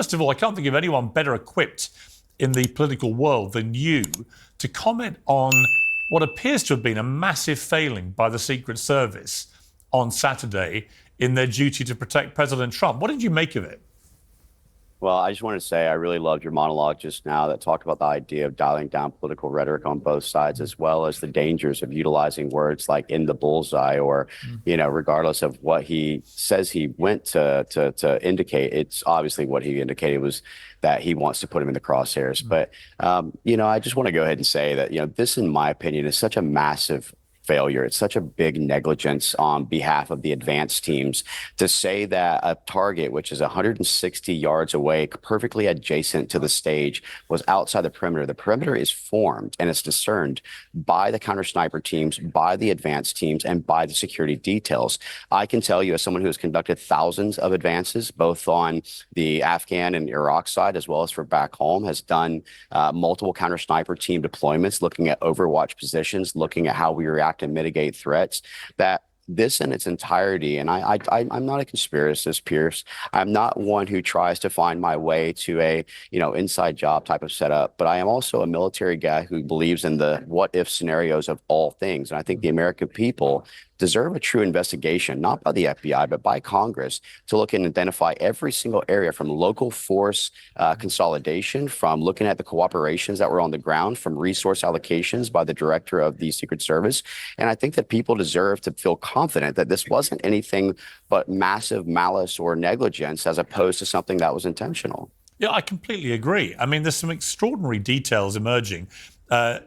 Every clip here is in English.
first of all, I can't think of anyone better equipped in the political world than you to comment on what appears to have been a massive failing by the Secret Service on Saturday in their duty to protect President Trump. What did you make of it? Well, I just wanted to say I really loved your monologue just now that talked about the idea of dialing down political rhetoric on both sides, as well as the dangers of utilizing words like in the bullseye or, regardless of what he says he went to indicate. It's obviously what he indicated was that he wants to put him in the crosshairs. But, I just want to go ahead and say that, this, in my opinion, is such a massive failure. It's such a big negligence on behalf of the advanced teams to say that a target, which is 160 yards away, perfectly adjacent to the stage, was outside the perimeter. The perimeter is formed and it's discerned by the counter sniper teams, by the advanced teams, and by the security details. I can tell you, as someone who has conducted thousands of advances, both on the Afghan and Iraq side, as well as for back home, has done multiple counter sniper team deployments, looking at overwatch positions, looking at how we react and mitigate threats, that this in its entirety, and I'm not a conspiracist, Pierce. I'm not one who tries to find my way to a, inside job type of setup, but I am also a military guy who believes in the what if scenarios of all things. And I think the American people deserve a true investigation, not by the FBI, but by Congress, to look and identify every single area, from local force consolidation, from looking at the cooperations that were on the ground, from resource allocations by the director of the Secret Service. And I think that people deserve to feel confident that this wasn't anything but massive malice or negligence, as opposed to something that was intentional. Yeah, I completely agree. I mean, there's some extraordinary details emerging. The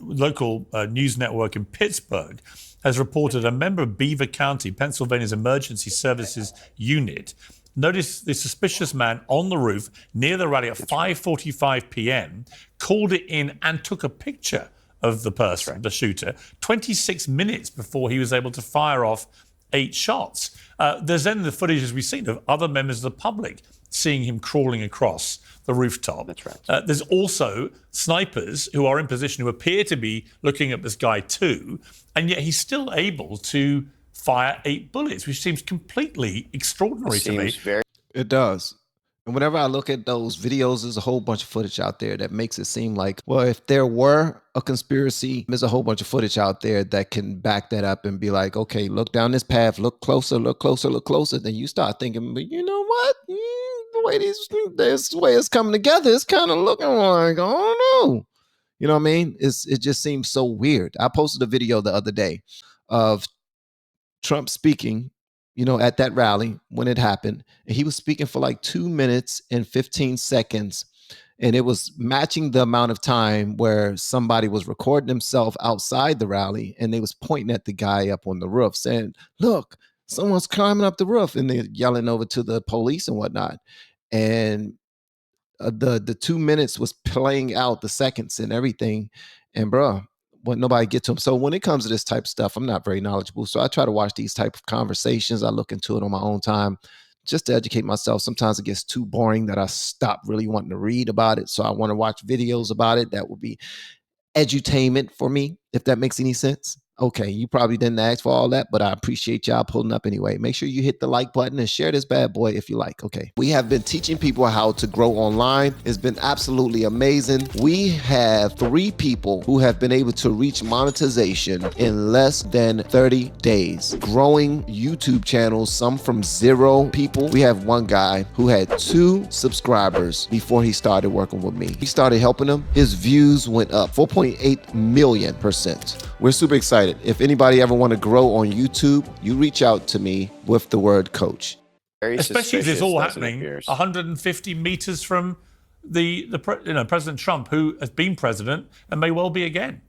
local news network in Pittsburgh has reported a member of Beaver County, Pennsylvania's emergency services unit, noticed the suspicious man on the roof near the rally at 5:45 p.m., called it in and took a picture of the person, the shooter, 26 minutes before he was able to fire off 8 shots. There's then the footage, as we've seen, of other members of the public seeing him crawling across the rooftop. That's right. There's also snipers who are in position who appear to be looking at this guy too, and yet he's still able to fire 8 bullets, which seems completely extraordinary to me. It does. And whenever I look at those videos, there's a whole bunch of footage out there that makes it seem like, well, if there were a conspiracy, there's a whole bunch of footage out there that can back that up and be like, okay, look down this path, look closer, look closer, look closer. Then you start thinking, but you know what? The way this way it's coming together, it's kind of looking like, I don't know. You know what I mean? It just seems so weird. I posted a video the other day of Trump speaking, at that rally when it happened. And he was speaking for like 2 minutes and 15 seconds. And it was matching the amount of time where somebody was recording himself outside the rally and they was pointing at the guy up on the roof saying, look, someone's climbing up the roof, and they're yelling over to the police and whatnot. And the 2 minutes was playing out the seconds and everything. And bro, when nobody get to him. So when it comes to this type of stuff, I'm not very knowledgeable. So I try to watch these type of conversations. I look into it on my own time just to educate myself. Sometimes it gets too boring that I stop really wanting to read about it. So I want to watch videos about it. That will be edutainment for me, if that makes any sense. Okay, you probably didn't ask for all that, but I appreciate y'all pulling up anyway. Make sure you hit the like button and share this bad boy if you like, okay? We have been teaching people how to grow online. It's been absolutely amazing. We have 3 people who have been able to reach monetization in less than 30 days. Growing YouTube channels, some from 0 people. We have one guy who had 2 subscribers before he started working with me. He started helping him. His views went up 4.8 million%. We're super excited. If anybody ever want to grow on YouTube, you reach out to me with the word coach. Especially if this all happening 150 meters from the President Trump, who has been president and may well be again.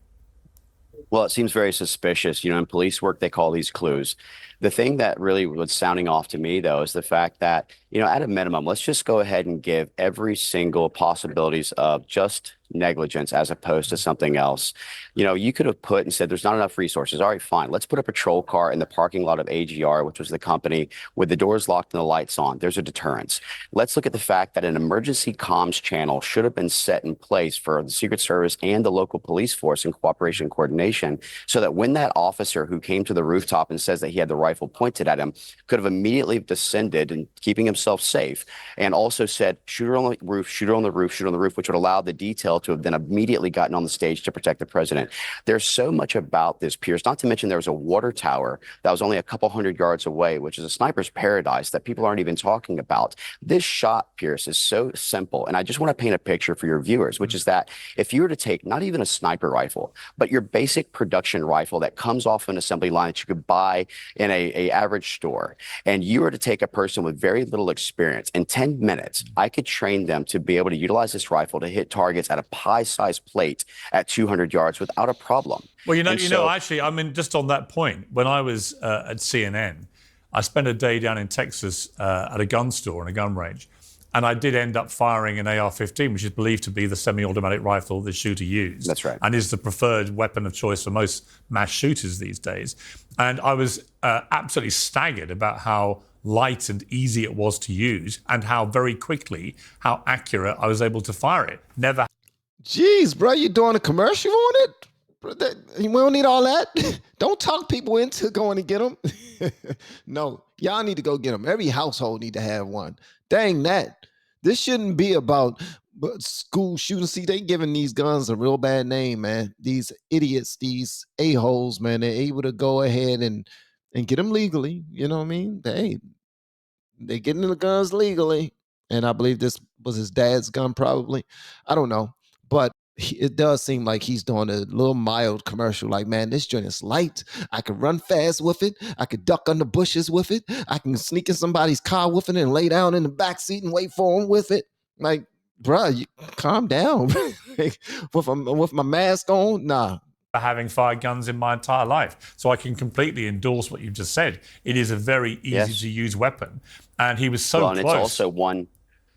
Well, it seems very suspicious. In police work, they call these clues. The thing that really was sounding off to me, though, is the fact that, at a minimum, let's just go ahead and give every single possibilities of just negligence as opposed to something else. You know, you could have put and said, there's not enough resources. All right, fine. Let's put a patrol car in the parking lot of AGR, which was the company, with the doors locked and the lights on. There's a deterrence. Let's look at the fact that an emergency comms channel should have been set in place for the Secret Service and the local police force in cooperation and coordination, so that when that officer who came to the rooftop and says that he had the rifle pointed at him could have immediately descended and keeping himself safe, and also said, shooter on the roof, shooter on the roof, shooter on the roof, which would allow the detail to have then immediately gotten on the stage to protect the president. There's so much about this, Pierce, not to mention there was a water tower that was only a couple hundred yards away, which is a sniper's paradise that people aren't even talking about. This shot, Pierce, is so simple. And I just want to paint a picture for your viewers, which is that if you were to take not even a sniper rifle, but your basic production rifle that comes off an assembly line that you could buy in a average store, and you were to take a person with very little experience, in 10 minutes, I could train them to be able to utilize this rifle to hit targets at a pie-sized plate at 200 yards without a problem. Well, actually, I mean, just on that point, when I was at CNN, I spent a day down in Texas at a gun store and a gun range, and I did end up firing an AR-15, which is believed to be the semi-automatic rifle the shooter used. That's right. And is the preferred weapon of choice for most mass shooters these days. And I was absolutely staggered about how light and easy it was to use, and how very quickly, how accurate I was able to fire it. Never. Jeez, bro, you doing a commercial on it? We don't need all that. Don't talk people into going to get them. No, y'all need to go get them. Every household need to have one. Dang that. This shouldn't be about school shooting. See, they giving these guns a real bad name, man. These idiots, these a-holes, man, they're able to go ahead and get them legally. You know what I mean? They're getting the guns legally. And I believe this was his dad's gun, probably. I don't know. But it does seem like he's doing a little mild commercial. Like, man, this joint is light. I can run fast with it. I could duck under bushes with it. I can sneak in somebody's car with it and lay down in the back seat and wait for him with it. Like, bruh, you calm down. with my mask on, nah. Having fired guns in my entire life. So I can completely endorse what you just said. It is a very easy to use weapon. And he was so close. And it's also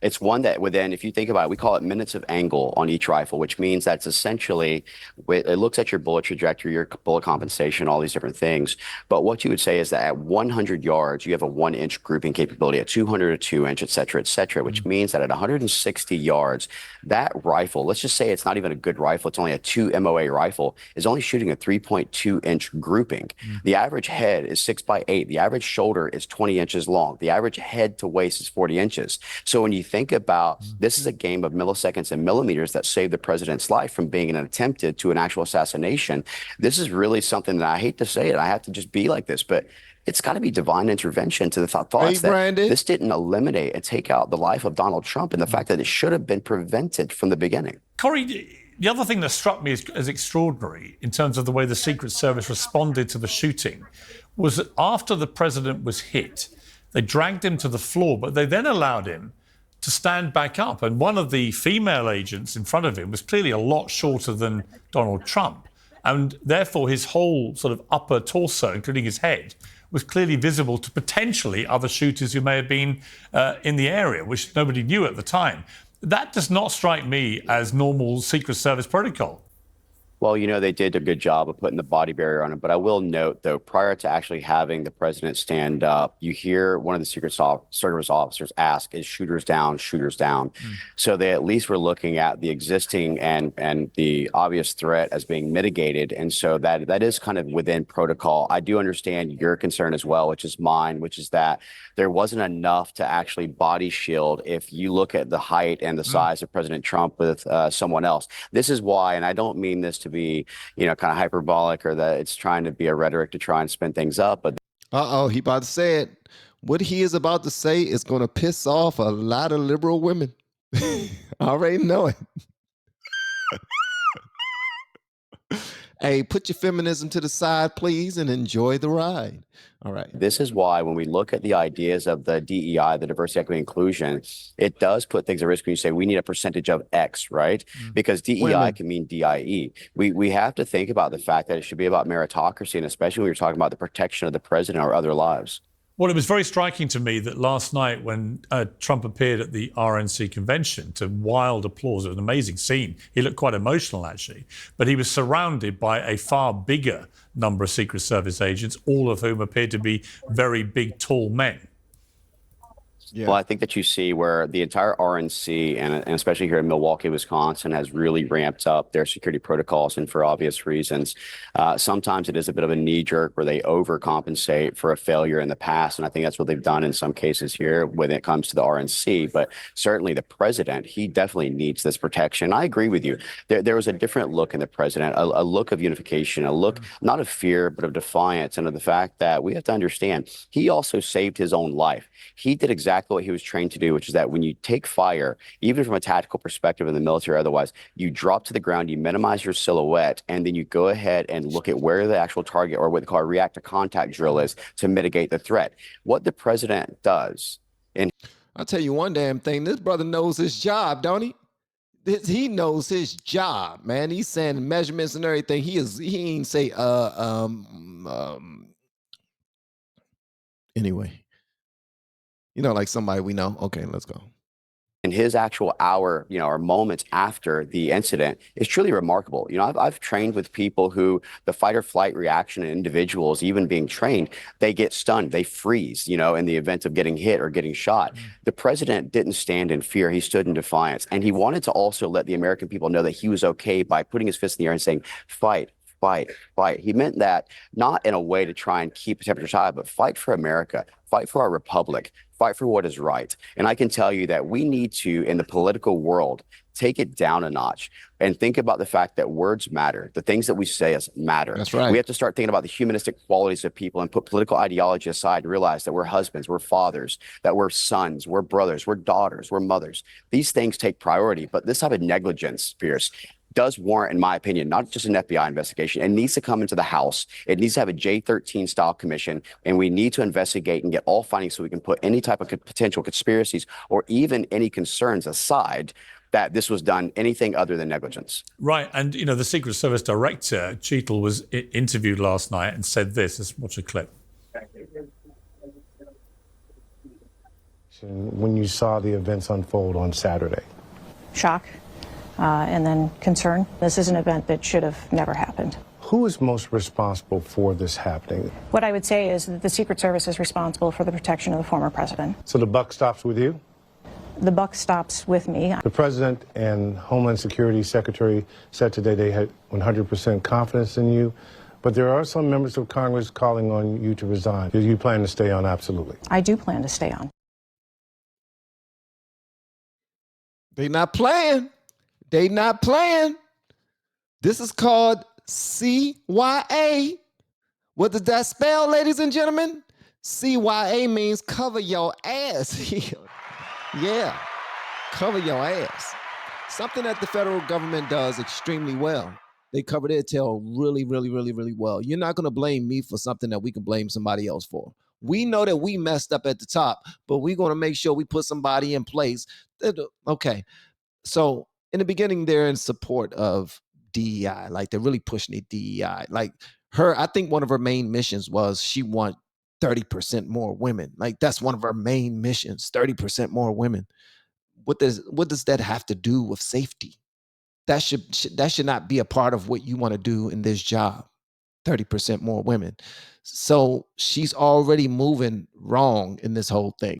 it's one that within, if you think about it, we call it minutes of angle on each rifle, which means that's essentially, it looks at your bullet trajectory, your bullet compensation, all these different things. But what you would say is that at 100 yards, you have a 1-inch grouping capability, at 200 a 2-inch, et cetera, which means that at 160 yards, that rifle, let's just say it's not even a good rifle, it's only a 2 MOA rifle, is only shooting a 3.2-inch grouping. The average head is 6x8. The average shoulder is 20 inches long. The average head to waist is 40 inches. So when you think about, this is a game of milliseconds and millimeters that saved the president's life from being an attempted to an actual assassination. This is really something that, I hate to say it, I have to just be like this, but it's got to be divine intervention to the thoughts that this didn't eliminate and take out the life of Donald Trump, and the fact that it should have been prevented from the beginning. Corey, the other thing that struck me as extraordinary in terms of the way the Secret Service responded to the shooting was that after the president was hit, they dragged him to the floor, but they then allowed him to stand back up. And one of the female agents in front of him was clearly a lot shorter than Donald Trump. And therefore, his whole sort of upper torso, including his head, was clearly visible to potentially other shooters who may have been in the area, which nobody knew at the time. That does not strike me as normal Secret Service protocol. Well, you know, they did a good job of putting the body barrier on it. But I will note, though, prior to actually having the president stand up, you hear one of the Secret Service officers ask, is shooters down, shooters down? So they at least were looking at the existing and the obvious threat as being mitigated. And so that is kind of within protocol. I do understand your concern as well, which is mine, which is that there wasn't enough to actually body shield if you look at the height and the size of President Trump with someone else. This is why, and I don't mean this to be, you know, kind of hyperbolic or that it's trying to be a rhetoric to try and spin things up, but he about to say it. What he is about to say is going to piss off a lot of liberal women. I already know it. Hey, put your feminism to the side, please, and enjoy the ride. All right. This is why when we look at the ideas of the DEI, the diversity, equity, inclusion, it does put things at risk when you say we need a percentage of X, right? Because DEI can mean DIE. We have to think about the fact that it should be about meritocracy, and especially when you're talking about the protection of the president or other lives. Well, it was very striking to me that last night when Trump appeared at the RNC convention to wild applause, it was an amazing scene. He looked quite emotional, actually, but he was surrounded by a far bigger number of Secret Service agents, all of whom appeared to be very big, tall men. Yeah. Well, I think that you see where the entire RNC and especially here in Milwaukee, Wisconsin, has really ramped up their security protocols, and for obvious reasons. Sometimes it is a bit of a knee jerk where they overcompensate for a failure in the past, and I think that's what they've done in some cases here when it comes to the RNC. But certainly the president, he definitely needs this protection. I agree with you. There was a different look in the president, a look of unification, a look not of fear but of defiance, and of the fact that we have to understand he also saved his own life. He did exactly what he was trained to do, which is that when you take fire, even from a tactical perspective in the military, otherwise, you drop to the ground, you minimize your silhouette, and then you go ahead and look at where the actual target, or what they call a react to contact drill, is to mitigate the threat. What the president does, and I'll tell you one damn thing, this brother knows his job, don't he? He knows his job, man. He's saying measurements and everything. He ain't say anyway. You know, like somebody we know. Okay, let's go. in his actual hour, or moments after the incident is truly remarkable. I've trained with people who the fight or flight reaction in individuals, even being trained, they get stunned, they freeze, in the event of getting hit or getting shot. The president didn't stand in fear. He stood in defiance. And he wanted to also let the American people know that he was okay by putting his fist in the air and saying, fight, fight, fight. He meant that not in a way to try and keep the temperature high, but fight for America, fight for our republic, fight for what is right. And I can tell you that we need to, in the political world, take it down a notch and think about the fact that words matter. The things that we say matter. That's right. We have to start thinking about the humanistic qualities of people and put political ideology aside and realize that we're husbands, we're fathers, that we're sons, we're brothers, we're daughters, we're mothers. These things take priority, but this type of negligence, Pierce, does warrant, in my opinion, not just an FBI investigation. It needs to come into the House. It needs to have a J13 style commission, and we need to investigate and get all findings so we can put any type of potential conspiracies or even any concerns aside that this was done anything other than negligence. Right. And, the Secret Service director, Cheetle, was interviewed last night and said this. Let's watch a clip. When you saw the events unfold on Saturday? Shock. And then concern. This is an event that should have never happened. Who is most responsible for this happening? What I would say is that the Secret Service is responsible for the protection of the former president. So the buck stops with you? The buck stops with me. The president and Homeland Security Secretary said today they had 100% confidence in you, but there are some members of Congress calling on you to resign. Do you plan to stay on? Absolutely. I do plan to stay on. They not playing. They not playing. This is called CYA. What does that spell, ladies and gentlemen? CYA means cover your ass. Yeah, cover your ass. Something that the federal government does extremely well. They cover their tail really, really, really, really well. You're not going to blame me for something that we can blame somebody else for. We know that we messed up at the top, but we're going to make sure we put somebody in place. Okay, so in the beginning, they're in support of DEI. Like, they're really pushing the DEI. Like, I think one of her main missions was she want 30% more women. Like, that's one of her main missions, 30% more women. What does that have to do with safety? That should not be a part of what you want to do in this job. 30% more women. So she's already moving wrong in this whole thing.